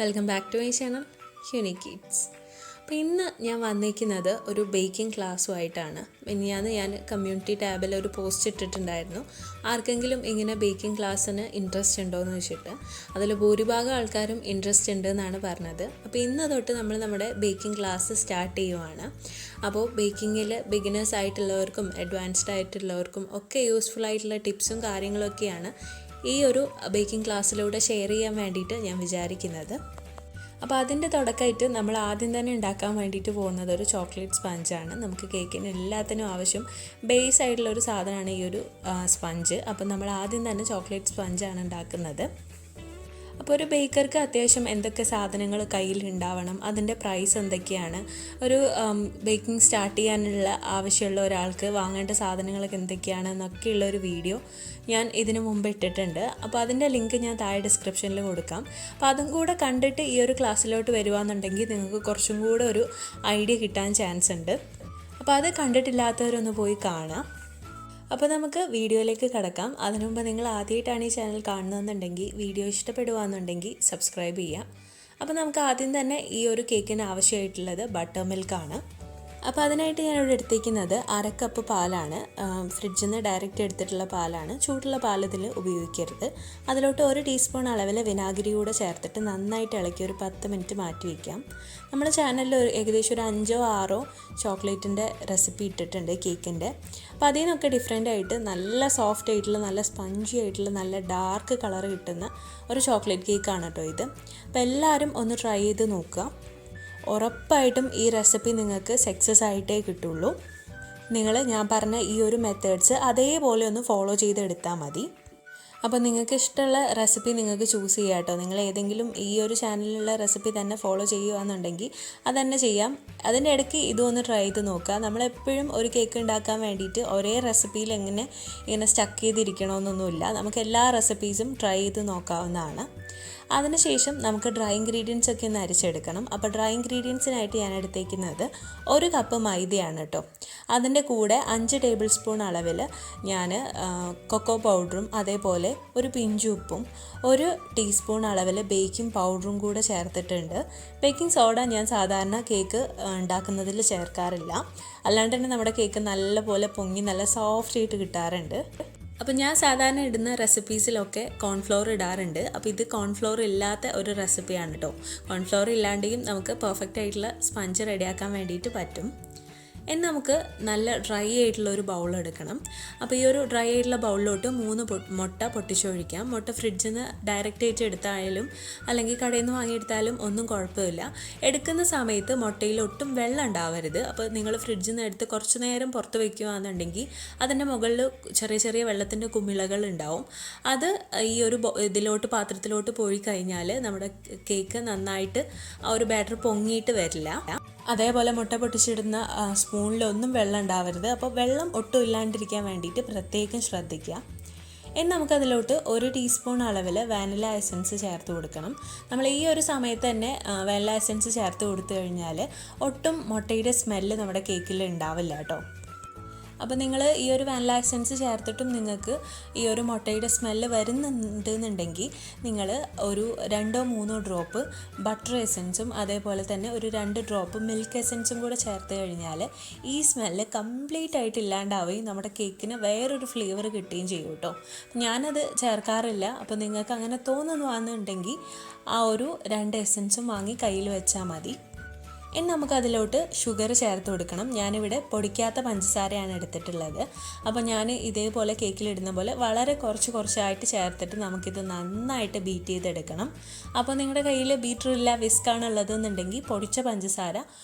Welcome back to my channel unique kids. അപ്പോൾ ഇന്ന് ഞാൻ വന്നിരിക്കുന്നത് ഒരു ബേക്കിംഗ് ക്ലാസ്സുമായിട്ടാണ്. മിനിഞ്ഞാന്ന് ഞാൻ കമ്മ്യൂണിറ്റി ടാബിൽ ഒരു പോസ്റ്റ് ഇട്ടിട്ടുണ്ടായിരുന്നു, ആർക്കെങ്കിലും ഇങ്ങനെ ബേക്കിംഗ് ക്ലാസ്സിന് ഇൻട്രസ്റ്റ് ഉണ്ടോ എന്ന് വെച്ചിട്ട്. അതിൽ ഭൂരിഭാഗം ആൾക്കാരും ഇൻട്രസ്റ്റ് ഉണ്ട് എന്നാണ് പറഞ്ഞത്. അപ്പോൾ ഇന്ന് തൊട്ട് നമ്മൾ നമ്മുടെ ബേക്കിംഗ് ക്ലാസ് സ്റ്റാർട്ട് ചെയ്യുവാണ്. അപ്പോൾ ബേക്കിങ്ങിൽ ബിഗിനേഴ്സ് ആയിട്ടുള്ളവർക്കും അഡ്വാൻസ്ഡ് ആയിട്ടുള്ളവർക്കും ഒക്കെ യൂസ്ഫുൾ ആയിട്ടുള്ള ടിപ്സും കാര്യങ്ങളൊക്കെയാണ് ഈ ഒരു ബേക്കിംഗ് ക്ലാസ്സിലൂടെ ഷെയർ ചെയ്യാൻ വേണ്ടിയിട്ട് ഞാൻ വിചാരിക്കുന്നത്. അപ്പോൾ അതിൻ്റെ തുടക്കമായിട്ട് നമ്മൾ ആദ്യം തന്നെ ഉണ്ടാക്കാൻ വേണ്ടിയിട്ട് പോകുന്നത് ഒരു ചോക്ലേറ്റ് സ്പഞ്ചാണ്. നമുക്ക് കേക്കിന് എല്ലാത്തിനും ആവശ്യം ബേസ് ആയിട്ടുള്ള ഒരു സാധനമാണ് ഈ ഒരു സ്പഞ്ച്. അപ്പോൾ നമ്മൾ ആദ്യം തന്നെ ചോക്ലേറ്റ് സ്പഞ്ചാണ് ഉണ്ടാക്കുന്നത്. അപ്പോൾ ഒരു ബേക്കർക്ക് അത്യാവശ്യം എന്തൊക്കെ സാധനങ്ങൾ കയ്യിൽ ഉണ്ടാവണം, അതിൻ്റെ പ്രൈസ് എന്തൊക്കെയാണ്, ഒരു ബേക്കിംഗ് സ്റ്റാർട്ട് ചെയ്യാനുള്ള ആവശ്യമുള്ള ഒരാൾക്ക് വാങ്ങേണ്ട സാധനങ്ങളൊക്കെ എന്തൊക്കെയാണെന്നൊക്കെയുള്ള ഒരു വീഡിയോ ഞാൻ ഇതിനു മുമ്പ് ഇട്ടിട്ടുണ്ട്. അപ്പോൾ അതിൻ്റെ ലിങ്ക് ഞാൻ താഴെ ഡിസ്ക്രിപ്ഷനിൽ കൊടുക്കാം. അപ്പോൾ അതും കൂടെ കണ്ടിട്ട് ഈ ഒരു ക്ലാസ്സിലോട്ട് വരുവാന്നുണ്ടെങ്കിൽ നിങ്ങൾക്ക് കുറച്ചും കൂടെ ഒരു ഐഡിയ കിട്ടാൻ ചാൻസ് ഉണ്ട്. അപ്പോൾ അത് കണ്ടിട്ടില്ലാത്തവരൊന്ന് പോയി കാണാം. അപ്പോൾ നമുക്ക് വീഡിയോയിലേക്ക് കിടക്കാം. അതിനു മുമ്പ് നിങ്ങൾ ആദ്യമായിട്ടാണ് ഈ ചാനൽ കാണുന്നതെന്നുണ്ടെങ്കിൽ വീഡിയോ ഇഷ്ടപ്പെടുകയെന്നുണ്ടെങ്കിൽ സബ്സ്ക്രൈബ് ചെയ്യാം. അപ്പോൾ നമുക്ക് ആദ്യം തന്നെ ഈ ഒരു കേക്കിന് ആവശ്യമായിട്ടുള്ളത് ബട്ടർ മിൽക്കാണ്. അപ്പോൾ അതിനായിട്ട് ഞാനിവിടെ എടുത്തിരിക്കുന്നത് 1/2 കപ്പ് പാലാണ്. ഫ്രിഡ്ജിൽ നിന്ന് ഡയറക്റ്റ് എടുത്തിട്ടുള്ള പാലാണ്. ചൂടുള്ള പാൽ ഇതിൽ ഉപയോഗിക്കരുത്. അതിലോട്ട് 1 ടീസ്പൂൺ അളവിൽ വിനാഗിരി കൂടെ ചേർത്തിട്ട് നന്നായിട്ട് ഇളക്കി ഒരു 10 മിനിറ്റ് മാറ്റി വയ്ക്കാം. നമ്മുടെ ചാനലിൽ ഏകദേശം ഒരു 5-6 ചോക്ലേറ്റിൻ്റെ റെസിപ്പി ഇട്ടിട്ടുണ്ട് കേക്കിൻ്റെ. അപ്പോൾ അതിൽ നിന്നൊക്കെ ഡിഫറെൻ്റ് ആയിട്ട് നല്ല സോഫ്റ്റ് ആയിട്ടുള്ള, നല്ല സ്പഞ്ചി ആയിട്ടുള്ള, നല്ല ഡാർക്ക് കളർ കിട്ടുന്ന ഒരു ചോക്ലേറ്റ് കേക്കാണ് കേട്ടോ ഇത്. അപ്പോൾ എല്ലാവരും ഒന്ന് ട്രൈ ചെയ്ത് നോക്കുക. ഉറപ്പായിട്ടും ഈ റെസിപ്പി നിങ്ങൾക്ക് സക്സസ് ആയിട്ടേ കിട്ടുള്ളൂ. ഞാൻ പറഞ്ഞ ഈ ഒരു മെത്തേഡ്സ് അതേപോലെ ഒന്ന് ഫോളോ ചെയ്തെടുത്താൽ മതി. അപ്പോൾ നിങ്ങൾക്ക് ഇഷ്ടമുള്ള റെസിപ്പി നിങ്ങൾക്ക് ചൂസ് ചെയ്യാം കേട്ടോ. നിങ്ങൾ ഏതെങ്കിലും ഈ ഒരു ചാനലിലുള്ള റെസിപ്പി തന്നെ ഫോളോ ചെയ്യുകയാണെന്നുണ്ടെങ്കിൽ അത് തന്നെ ചെയ്യാം. അതിൻ്റെ ഇടയ്ക്ക് ഇതൊന്ന് ട്രൈ ചെയ്ത് നോക്കുക. നമ്മളെപ്പോഴും ഒരു കേക്ക് ഉണ്ടാക്കാൻ വേണ്ടിയിട്ട് ഒരേ റെസിപ്പിയിൽ ഇങ്ങനെ സ്റ്റക്ക് ചെയ്തിരിക്കണമെന്നൊന്നുമില്ല. നമുക്ക് എല്ലാ റെസിപ്പീസും ട്രൈ ചെയ്ത് നോക്കാവുന്നതാണ്. അതിനുശേഷം നമുക്ക് ഡ്രൈ ഇൻഗ്രീഡിയൻസ് ഒക്കെ ഒന്ന് അരിച്ചെടുക്കണം. അപ്പോൾ ഡ്രൈ ഇൻഗ്രീഡിയൻസിനായിട്ട് ഞാൻ എടുത്തേക്കുന്നത് 1 കപ്പ് മൈദയാണ് കേട്ടോ. അതിൻ്റെ കൂടെ 5 ടേബിൾ സ്പൂൺ അളവിൽ ഞാൻ കൊക്കോ പൗഡറും അതേപോലെ ഒരു പിഞ്ച് ഉപ്പും 1 ടീസ്പൂൺ അളവിൽ ബേക്കിംഗ് പൗഡറും കൂടെ ചേർത്തിട്ടുണ്ട്. ബേക്കിംഗ് സോഡ ഞാൻ സാധാരണ കേക്ക് ഉണ്ടാക്കുന്നതിൽ ചേർക്കാറില്ല. അല്ലാണ്ട് തന്നെ നമ്മുടെ കേക്ക് നല്ലപോലെ പൊങ്ങി നല്ല സോഫ്റ്റ് ആയിട്ട് കിട്ടാറുണ്ട്. അപ്പോൾ ഞാൻ സാധാരണ ഇടുന്ന റെസിപ്പീസിലൊക്കെ കോൺഫ്ലോർ ഇടാറുണ്ട്. അപ്പോൾ ഇത് കോൺഫ്ലോർ ഇല്ലാത്ത ഒരു റെസിപ്പിയാണ് കേട്ടോ. കോൺഫ്ലോർ ഇല്ലാണ്ടെയും നമുക്ക് പെർഫെക്റ്റ് ആയിട്ടുള്ള സ്പഞ്ച് റെഡിയാക്കാൻ വേണ്ടിയിട്ട് പറ്റും. ഇനി നമുക്ക് നല്ല ഡ്രൈ ആയിട്ടുള്ള ഒരു ബൗൾ എടുക്കണം. അപ്പോൾ ഈ ഒരു ഡ്രൈ ആയിട്ടുള്ള ബൗളിലോട്ട് 3 മുട്ട പൊട്ടിച്ചൊഴിക്കാം. മുട്ട ഫ്രിഡ്ജിൽ നിന്ന് ഡയറക്റ്റ് ആയിട്ട് എടുത്താലും അല്ലെങ്കിൽ കടയിൽ നിന്ന് വാങ്ങിയെടുത്താലും ഒന്നും കുഴപ്പമില്ല. എടുക്കുന്ന സമയത്ത് മുട്ടയിൽ ഒട്ടും വെള്ളം ഉണ്ടാവരുത്. അപ്പോൾ നിങ്ങൾ ഫ്രിഡ്ജിൽ നിന്ന് എടുത്ത് കുറച്ച് നേരം പുറത്ത് വയ്ക്കുകയാണെന്നുണ്ടെങ്കിൽ അതിൻ്റെ മുകളിൽ ചെറിയ ചെറിയ വെള്ളത്തിൻ്റെ കുമിളകൾ ഉണ്ടാവും. അത് ഈ ഒരു പാത്രത്തിലോട്ട് പോയി കഴിഞ്ഞാൽ നമ്മുടെ കേക്ക് നന്നായിട്ട് ആ ഒരു ബാറ്റർ പൊങ്ങിയിട്ട് വരില്ല. അതേപോലെ മുട്ട പൊട്ടിച്ചിടുന്ന സ്പൂണിലൊന്നും വെള്ളം ഉണ്ടാവരുത്. അപ്പോൾ വെള്ളം ഒട്ടും ഇല്ലാണ്ടിരിക്കാൻ വേണ്ടിയിട്ട് പ്രത്യേകം ശ്രദ്ധിക്കുക. ഇനി നമുക്കതിലോട്ട് 1 ടീസ്പൂൺ അളവിൽ വാനില എസൻസ് ചേർത്ത് കൊടുക്കണം. നമ്മൾ ഈ ഒരു സമയത്ത് തന്നെ വാനില എസൻസ് ചേർത്ത് കൊടുത്തു കഴിഞ്ഞാൽ ഒട്ടും മുട്ടയുടെ സ്മെല്ല് നമ്മുടെ കേക്കിൽ ഉണ്ടാവില്ല കേട്ടോ. അപ്പോൾ നിങ്ങൾ ഈ ഒരു വാനില എസൻസ് ചേർത്തിട്ടും നിങ്ങൾക്ക് ഈ ഒരു മുട്ടയുടെ സ്മെല്ല് വരുന്നുണ്ടെന്നുണ്ടെങ്കിൽ നിങ്ങൾ ഒരു 2-3 ഡ്രോപ്പ് ബട്ടർ എസൻസും അതേപോലെ തന്നെ ഒരു 2 ഡ്രോപ്പ് മിൽക്ക് എസൻസും കൂടെ ചേർത്ത് കഴിഞ്ഞാൽ ഈ സ്മെല്ല് കംപ്ലീറ്റ് ആയിട്ട് ഇല്ലാണ്ടാവുകയും നമ്മുടെ കേക്കിന് വേറൊരു ഫ്ലേവർ കിട്ടുകയും ചെയ്യും കേട്ടോ. ഞാനത് ചേർക്കാറില്ല. അപ്പോൾ നിങ്ങൾക്ക് അങ്ങനെ തോന്നുന്നുണ്ടെങ്കിൽ ആ ഒരു 2 എസൻസും വാങ്ങി കയ്യിൽ വെച്ചാൽ മതി. ഇനി നമുക്കതിലോട്ട് ഷുഗർ ചേർത്ത് കൊടുക്കണം. ഞാനിവിടെ പൊടിക്കാത്ത പഞ്ചസാരയാണ് എടുത്തിട്ടുള്ളത്. അപ്പോൾ ഞാൻ ഇതേപോലെ കേക്കിലിടുന്ന പോലെ വളരെ കുറച്ചായിട്ട് ചേർത്തിട്ട് നമുക്കിത് നന്നായിട്ട് ബീറ്റ് ചെയ്തെടുക്കണം. അപ്പോൾ നിങ്ങളുടെ കയ്യിൽ ബീറ്ററില്ല, വിസ്കാണ് ഉള്ളതെന്നുണ്ടെങ്കിൽ പൊടിച്ച പഞ്ചസാര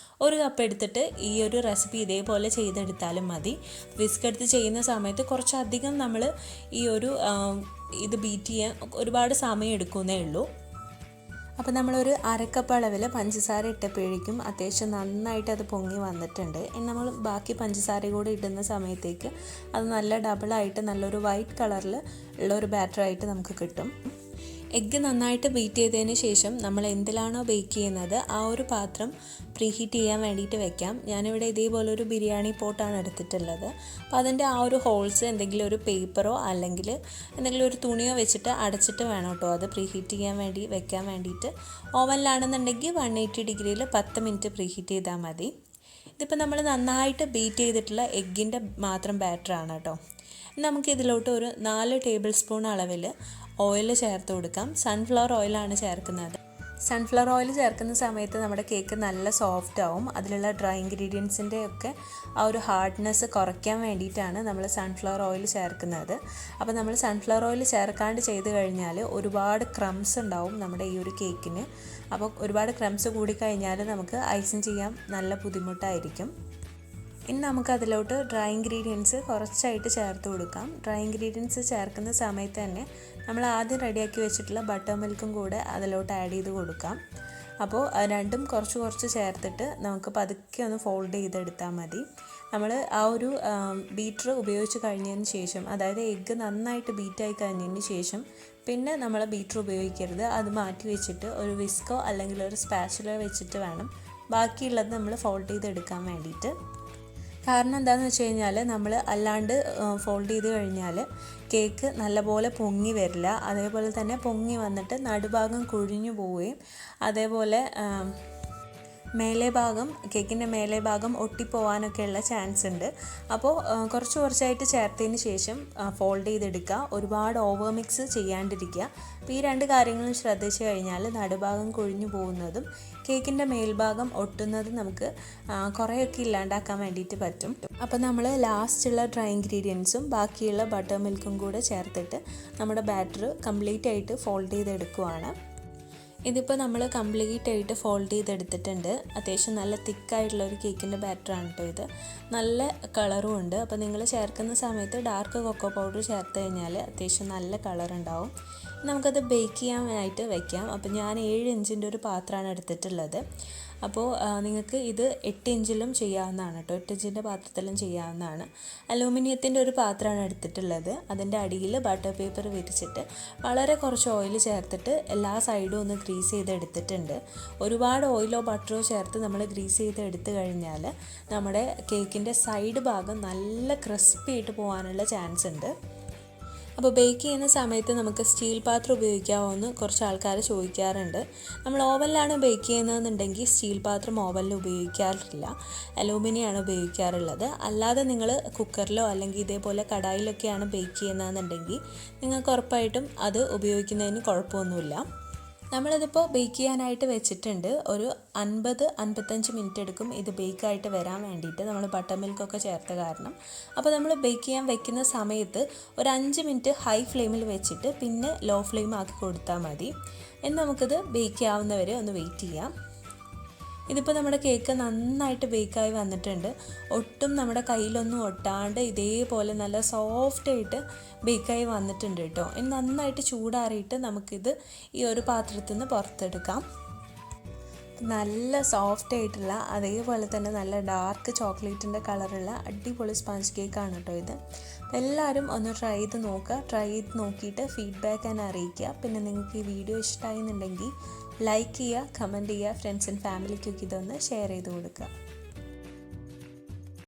1 കപ്പ് എടുത്തിട്ട് ഈ ഒരു റെസിപ്പി ഇതേപോലെ ചെയ്തെടുത്താലും മതി. വിസ്ക് എടുത്ത് ചെയ്യുന്ന സമയത്ത് കുറച്ചധികം നമ്മൾ ഈ ഒരു ഇത് ബീറ്റ് ചെയ്യാൻ ഒരുപാട് സമയം എടുക്കുന്നേ ഉള്ളൂ. അപ്പോൾ നമ്മളൊരു 1/2 കപ്പ് അളവിൽ പഞ്ചസാര ഇട്ടപ്പോഴേക്കും അത്യാവശ്യം നന്നായിട്ട് അത് പൊങ്ങി വന്നിട്ടുണ്ട്. ഇനി നമ്മൾ ബാക്കി പഞ്ചസാര കൂടി ഇടുന്ന സമയത്തേക്ക് അത് നല്ല ഡബിളായിട്ട് നല്ലൊരു വൈറ്റ് കളറിൽ ഉള്ള ഒരു ബാറ്ററായിട്ട് നമുക്ക് കിട്ടും. എഗ്ഗ് നന്നായിട്ട് ബീറ്റ് ചെയ്തതിന് ശേഷം നമ്മൾ എന്തിലാണോ ബേക്ക് ചെയ്യുന്നത് ആ ഒരു പാത്രം പ്രീഹീറ്റ് ചെയ്യാൻ വേണ്ടിയിട്ട് വെക്കാം. ഞാനിവിടെ ഇതേപോലെ ഒരു ബിരിയാണി പോട്ടാണ് എടുത്തിട്ടുള്ളത്. അപ്പോൾ അതിൻ്റെ ആ ഒരു ഹോൾസ് എന്തെങ്കിലും ഒരു പേപ്പറോ അല്ലെങ്കിൽ എന്തെങ്കിലും ഒരു തുണിയോ വെച്ചിട്ട് അടച്ചിട്ട് വേണം കേട്ടോ അത് പ്രീഹീറ്റ് ചെയ്യാൻ വേണ്ടി വെക്കാൻ വേണ്ടിയിട്ട്. ഓവനിലാണെന്നുണ്ടെങ്കിൽ 180 ഡിഗ്രിയിൽ 10 മിനിറ്റ് പ്രീഹീറ്റ് ചെയ്താൽ മതി. ഇതിപ്പോൾ നമ്മൾ നന്നായിട്ട് ബീറ്റ് ചെയ്തിട്ടുള്ള എഗ്ഗിൻ്റെ മാത്രം ബാറ്ററാണ് കേട്ടോ. നമുക്കിതിലോട്ട് ഒരു 4 ടേബിൾ സ്പൂൺ അളവിൽ ഓയിൽ ചേർത്ത് കൊടുക്കാം. സൺഫ്ലവർ ഓയിലാണ് ചേർക്കുന്നത്. സൺഫ്ലവർ ഓയിൽ ചേർക്കുന്ന സമയത്ത് നമ്മുടെ കേക്ക് നല്ല സോഫ്റ്റ് ആവും. അതിലുള്ള ഡ്രൈ ഇൻഗ്രീഡിയൻസിൻ്റെ ഒക്കെ ആ ഒരു ഹാർഡ്നെസ് കുറയ്ക്കാൻ വേണ്ടിയിട്ടാണ് നമ്മൾ സൺഫ്ലവർ ഓയിൽ ചേർക്കുന്നത്. അപ്പോൾ നമ്മൾ സൺഫ്ലവർ ഓയിൽ ചേർക്കാണ്ട് ചെയ്ത് കഴിഞ്ഞാൽ ഒരുപാട് ക്രംസ് ഉണ്ടാവും നമ്മുടെ ഈ ഒരു കേക്കിന്. അപ്പോൾ ഒരുപാട് ക്രംസ് കൂടിക്കഴിഞ്ഞാൽ നമുക്ക് ഐസിങ് ചെയ്യാൻ നല്ല ബുദ്ധിമുട്ടായിരിക്കും. ഇനി നമുക്കതിലോട്ട് ഡ്രൈ ഇൻഗ്രീഡിയൻസ് കുറച്ചായിട്ട് ചേർത്ത് കൊടുക്കാം. ഡ്രൈ ഇൻഗ്രീഡിയൻസ് ചേർക്കുന്ന സമയത്ത് തന്നെ നമ്മൾ ആദ്യം റെഡിയാക്കി വെച്ചിട്ടുള്ള ബട്ടർ മിൽക്കും കൂടെ അതിലോട്ട് ആഡ് ചെയ്ത് കൊടുക്കാം. അപ്പോൾ രണ്ടും കുറച്ച് ചേർത്തിട്ട് നമുക്ക് പതുക്കെ ഒന്ന് ഫോൾഡ് ചെയ്തെടുത്താൽ മതി. നമ്മൾ ആ ഒരു ബീറ്റർ ഉപയോഗിച്ച് കഴിഞ്ഞതിന് ശേഷം, അതായത് എഗ്ഗ് നന്നായിട്ട് ബീറ്റായി കഴിഞ്ഞതിന് ശേഷം പിന്നെ നമ്മൾ ബീറ്റർ ഉപയോഗിക്കരുത്. അത് മാറ്റി വെച്ചിട്ട് ഒരു വിസ്കോ അല്ലെങ്കിൽ ഒരു സ്പാച്ചുല വെച്ചിട്ട് വേണം ബാക്കിയുള്ളത് നമ്മൾ ഫോൾഡ് ചെയ്തെടുക്കാൻ വേണ്ടിയിട്ട്. കാരണം എന്താണെന്ന് വെച്ച് കഴിഞ്ഞാൽ നമ്മൾ അല്ലാണ്ട് ഫോൾഡ് ചെയ്ത് കഴിഞ്ഞാൽ കേക്ക് നല്ലപോലെ പൊങ്ങി വരില്ല. അതേപോലെ തന്നെ പൊങ്ങി വന്നിട്ട് നടുഭാഗം കുഴിഞ്ഞു പോവുകയും അതേപോലെ കേക്കിൻ്റെ മേലെ ഭാഗം ഒട്ടിപ്പോവാനൊക്കെയുള്ള ചാൻസ് ഉണ്ട്. അപ്പോൾ കുറച്ചായിട്ട് ചേർത്തതിന് ശേഷം ഫോൾഡ് ചെയ്തെടുക്കുക. ഒരുപാട് ഓവർ മിക്സ് ചെയ്യാണ്ടിരിക്കുക. അപ്പോൾ ഈ 2 കാര്യങ്ങളും ശ്രദ്ധിച്ചു കഴിഞ്ഞാൽ നടുഭാഗം കൊഴിഞ്ഞു പോകുന്നതും കേക്കിൻ്റെ മേൽഭാഗം ഒട്ടുന്നതും നമുക്ക് കുറേയൊക്കെ ഇല്ലാണ്ടാക്കാൻ വേണ്ടിയിട്ട് പറ്റും. അപ്പോൾ നമ്മൾ ലാസ്റ്റുള്ള ഡ്രൈ ഇൻഗ്രീഡിയൻസും ബാക്കിയുള്ള ബട്ടർ മിൽക്കും കൂടെ ചേർത്തിട്ട് നമ്മുടെ ബാറ്റർ കംപ്ലീറ്റ് ആയിട്ട് ഫോൾഡ് ചെയ്തെടുക്കുവാണ്. ഇതിപ്പോൾ നമ്മൾ കംപ്ലീറ്റ് ആയിട്ട് ഫോൾഡ് ചെയ്തെടുത്തിട്ടുണ്ട്. അത്യാവശ്യം നല്ല തിക്കായിട്ടുള്ള ഒരു കേക്കിൻ്റെ ബാറ്ററാണ് കേട്ടോ ഇത്. നല്ല കളറും ഉണ്ട്. അപ്പോൾ നിങ്ങൾ ചേർക്കുന്ന സമയത്ത് ഡാർക്ക് കൊക്കോ പൗഡർ ചേർത്ത് കഴിഞ്ഞാൽ അത്യാവശ്യം നല്ല കളർ ഉണ്ടാവും. നമുക്കത് ബേക്ക് ചെയ്യാനായിട്ട് വെക്കാം. അപ്പോൾ ഞാൻ 7 ഇഞ്ചിൻ്റെ ഒരു പാത്രമാണ് എടുത്തിട്ടുള്ളത്. അപ്പോൾ നിങ്ങൾക്ക് ഇത് 8 ഇഞ്ചിലും ചെയ്യാവുന്നതാണ് കേട്ടോ. 8 ഇഞ്ചിൻ്റെ പാത്രത്തിലും ചെയ്യാവുന്നതാണ്. അലൂമിനിയത്തിൻ്റെ ഒരു പാത്രമാണ് എടുത്തിട്ടുള്ളത്. അതിൻ്റെ അടിയിൽ ബട്ടർ പേപ്പർ വിരിച്ചിട്ട് വളരെ കുറച്ച് ഓയിൽ ചേർത്തിട്ട് എല്ലാ സൈഡും ഒന്ന് ഗ്രീസ് ചെയ്തെടുത്തിട്ടുണ്ട്. ഒരുപാട് ഓയിലോ ബട്ടറോ ചേർത്ത് നമ്മൾ ഗ്രീസ് ചെയ്തെടുത്ത് കഴിഞ്ഞാൽ നമ്മുടെ കേക്കിൻ്റെ സൈഡ് ഭാഗം നല്ല ക്രിസ്പി ആയിട്ട് പോകാനുള്ള ചാൻസ് ഉണ്ട്. അപ്പോൾ ബേക്ക് ചെയ്യുന്ന സമയത്ത് നമുക്ക് സ്റ്റീൽ പാത്രം ഉപയോഗിക്കാമോയെന്ന് കുറച്ച് ആൾക്കാർ ചോദിക്കാറുണ്ട്. നമ്മൾ ഓവനിലാണ് ബേക്ക് ചെയ്യുന്നതെന്നുണ്ടെങ്കിൽ സ്റ്റീൽ പാത്രം ഓവനിൽ ഉപയോഗിക്കാറില്ല, അലൂമിനിയമാണ് ഉപയോഗിക്കാറുള്ളത്. അല്ലാതെ നിങ്ങൾ കുക്കറിലോ അല്ലെങ്കിൽ ഇതേപോലെ കടായിലൊക്കെയാണ് ബേക്ക് ചെയ്യുന്നതെന്നുണ്ടെങ്കിൽ നിങ്ങൾക്ക് ഉറപ്പായിട്ടും അത് ഉപയോഗിക്കുന്നതിന് കുഴപ്പമൊന്നുമില്ല. നമ്മളിതിപ്പോൾ ബേക്ക് ചെയ്യാനായിട്ട് വെച്ചിട്ടുണ്ട്. ഒരു 50-55 മിനിറ്റ് എടുക്കും ഇത് ബേക്കായിട്ട് വരാൻ വേണ്ടിയിട്ട്, നമ്മൾ ബട്ടർ മിൽക്കൊക്കെ ചേർത്ത കാരണം. അപ്പോൾ നമ്മൾ ബേക്ക് ചെയ്യാൻ വെക്കുന്ന സമയത്ത് ഒരു 5 മിനിറ്റ് ഹൈ ഫ്ലെയിമിൽ വെച്ചിട്ട് പിന്നെ ലോ ഫ്ലെയിം ആക്കി കൊടുത്താൽ മതി. എന്ന് നമുക്കിത് ബേക്ക് ആവുന്നവരെ ഒന്ന് വെയിറ്റ് ചെയ്യാം. ഇതിപ്പോൾ നമ്മുടെ കേക്ക് നന്നായിട്ട് ബേക്കായി വന്നിട്ടുണ്ട്. ഒട്ടും നമ്മുടെ കയ്യിലൊന്നും ഒട്ടാണ്ട് ഇതേപോലെ നല്ല സോഫ്റ്റായിട്ട് ബേക്കായി വന്നിട്ടുണ്ട് കേട്ടോ. ഇനി നന്നായിട്ട് ചൂടാറിയിട്ട് നമുക്കിത് ഈ ഒരു പാത്രത്തിൽ നിന്ന് പുറത്തെടുക്കാം. നല്ല സോഫ്റ്റ് ആയിട്ടുള്ള അതേപോലെ തന്നെ നല്ല ഡാർക്ക് ചോക്ലേറ്റിൻ്റെ കളറുള്ള അടിപൊളി സ്പഞ്ച് കേക്കാണ് കേട്ടോ ഇത്. എല്ലാവരും ഒന്ന് ട്രൈ ചെയ്ത് നോക്കുക. ട്രൈ ചെയ്ത് നോക്കിയിട്ട് ഫീഡ്ബാക്ക് എന്നെ അറിയിക്കുക. പിന്നെ നിങ്ങൾക്ക് ഈ വീഡിയോ ഇഷ്ടമായി എന്നുണ്ടെങ്കിൽ ലൈക്ക് ചെയ്യുക, കമൻറ്റ് ചെയ്യുക, ഫ്രണ്ട്സ് ആൻഡ് ഫാമിലിക്കൊക്കെ ഇതൊന്ന് ഷെയർ ചെയ്ത് കൊടുക്കുക.